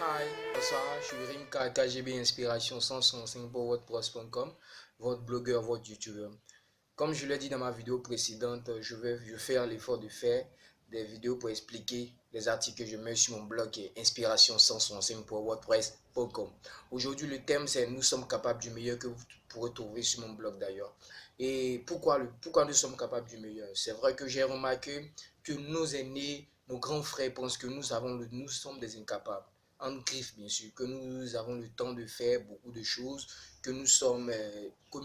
Hi, bonsoir, je suis Rimka KGB Inspiration 165 pour WordPress.com, votre blogueur, votre youtubeur. Comme je l'ai dit dans ma vidéo précédente, je vais faire l'effort de faire des vidéos pour expliquer les articles que je mets sur mon blog Inspiration 165 pour WordPress.com. Aujourd'hui, le thème c'est nous sommes capables du meilleur que vous pourrez trouver sur mon blog d'ailleurs. Et pourquoi nous sommes capables du meilleur? C'est vrai que j'ai remarqué que nos aînés, nos grands frères pensent que nous sommes des incapables en griffe bien sûr, que nous avons le temps de faire beaucoup de choses, que nous sommes, que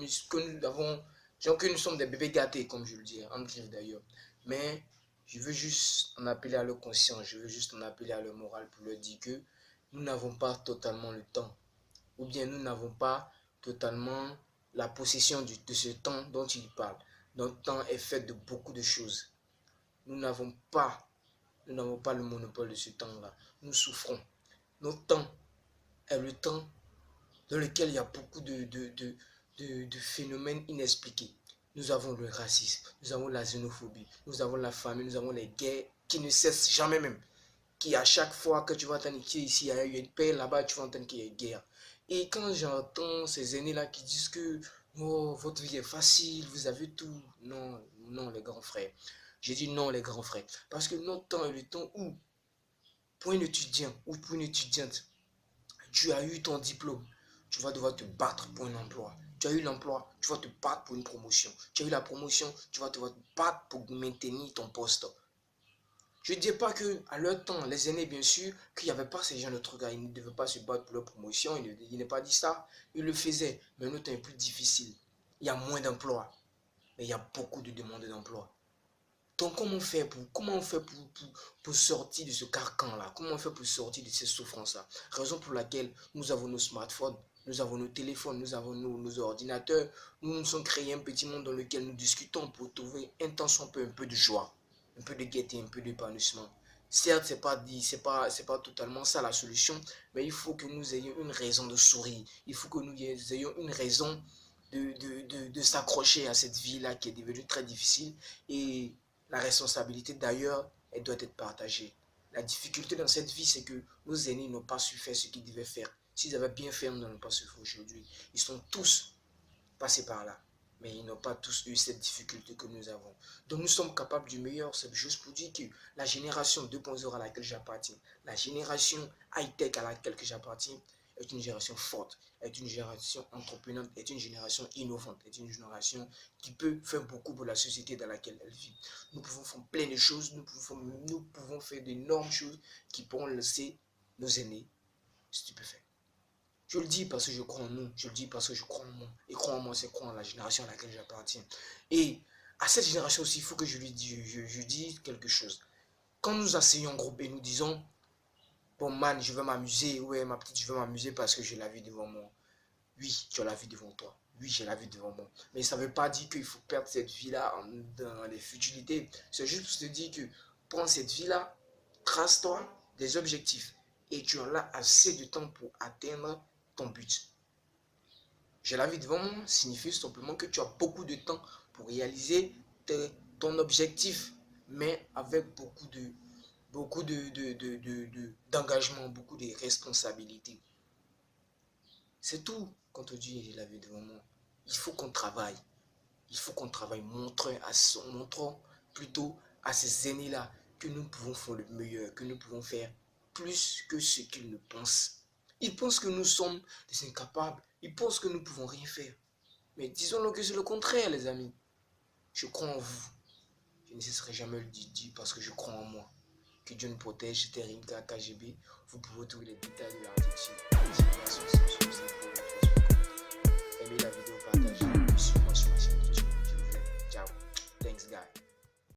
nous sommes des bébés gâtés, comme je le dis, en griffe d'ailleurs. Mais je veux juste en appeler à leur conscience, je veux juste en appeler à leur morale pour leur dire que nous n'avons pas totalement le temps, ou bien nous n'avons pas totalement la possession de ce temps dont il parle. Notre temps est fait de beaucoup de choses. Nous n'avons pas, nous n'avons pas le monopole de ce temps-là. Nous souffrons. Notre temps est le temps dans lequel il y a beaucoup de phénomènes inexpliqués. Nous avons le racisme, nous avons la xénophobie, nous avons la famine, nous avons les guerres qui ne cessent jamais même. Qui à chaque fois que tu vas entendre qu'ici il y a eu une paix, là-bas tu vas entendre qu'il y a une guerre. Et quand j'entends ces aînés-là qui disent que oh, votre vie est facile, vous avez tout. Non, non les grands frères. J'ai dit non les grands frères. Parce que notre temps est le temps où, pour un étudiant ou pour une étudiante, tu as eu ton diplôme, tu vas devoir te battre pour un emploi. Tu as eu l'emploi, tu vas te battre pour une promotion. Tu as eu la promotion, tu vas devoir te battre pour maintenir ton poste. Je ne dis pas qu'à leur temps, les aînés, bien sûr, qu'il n'y avait pas ces gens de trucs, ils ne devaient pas se battre pour leur promotion, ils n'ont pas dit ça, ils le faisaient. Mais notre temps est plus difficile. Il y a moins d'emplois, mais il y a beaucoup de demandes d'emploi. Donc, comment on fait pour sortir de ce carcan-là? Comment on fait pour sortir de ces souffrances-là? Raison pour laquelle nous avons nos smartphones, nous avons nos téléphones, nous avons nos ordinateurs. Nous nous sommes créés un petit monde dans lequel nous discutons pour trouver un temps soit un peu de joie, un peu de gaieté, un peu d'épanouissement. Certes, c'est pas totalement ça la solution, mais il faut que nous ayons une raison de sourire. Il faut que nous ayons une raison de s'accrocher à cette vie-là qui est devenue très difficile. Et la responsabilité d'ailleurs, elle doit être partagée. La difficulté dans cette vie, c'est que nos aînés n'ont pas su faire ce qu'ils devaient faire. S'ils avaient bien fait, nous n'allons pas se faire aujourd'hui. Ils sont tous passés par là. Mais ils n'ont pas tous eu cette difficulté que nous avons. Donc nous sommes capables du meilleur. C'est juste pour dire que la génération 2.0 à laquelle j'appartiens, la génération high-tech à laquelle j'appartiens, est une génération forte, est une génération entreprenante, est une génération innovante, est une génération qui peut faire beaucoup pour la société dans laquelle elle vit. Nous pouvons faire plein de choses, nous pouvons faire d'énormes choses qui pourront laisser nos aînés stupéfaits. Je le dis parce que je crois en nous, je le dis parce que je crois en moi. Et croire en moi, c'est croire en la génération à laquelle j'appartiens. Et à cette génération aussi, il faut que je lui dise quelque chose. Quand nous asseyons en groupe et nous disons, bon man, je veux m'amuser, ouais ma petite, je veux m'amuser parce que j'ai la vie devant moi. Oui, tu as la vie devant toi. Oui, j'ai la vie devant moi. Mais ça ne veut pas dire qu'il faut perdre cette vie-là dans les futilités. C'est juste pour te dire que prends cette vie-là, trace-toi des objectifs. Et tu en as assez de temps pour atteindre ton but. J'ai la vie devant moi signifie simplement que tu as beaucoup de temps pour réaliser ton objectif, mais avec d'engagement, beaucoup de responsabilités. C'est tout quand on dit j'ai la vie devant moi. Il faut qu'on travaille. Il faut qu'on travaille, montrons plutôt à ces aînés-là que nous pouvons faire le meilleur, que nous pouvons faire plus que ce qu'ils ne pensent. Ils pensent que nous sommes des incapables. Ils pensent que nous ne pouvons rien faire. Mais disons-le que c'est le contraire, les amis. Je crois en vous. Je ne cesserai jamais de le dire parce que je crois en moi. Que Dieu nous protège. C'était Rimka KGB. Vous pouvez trouver les détails de l'article.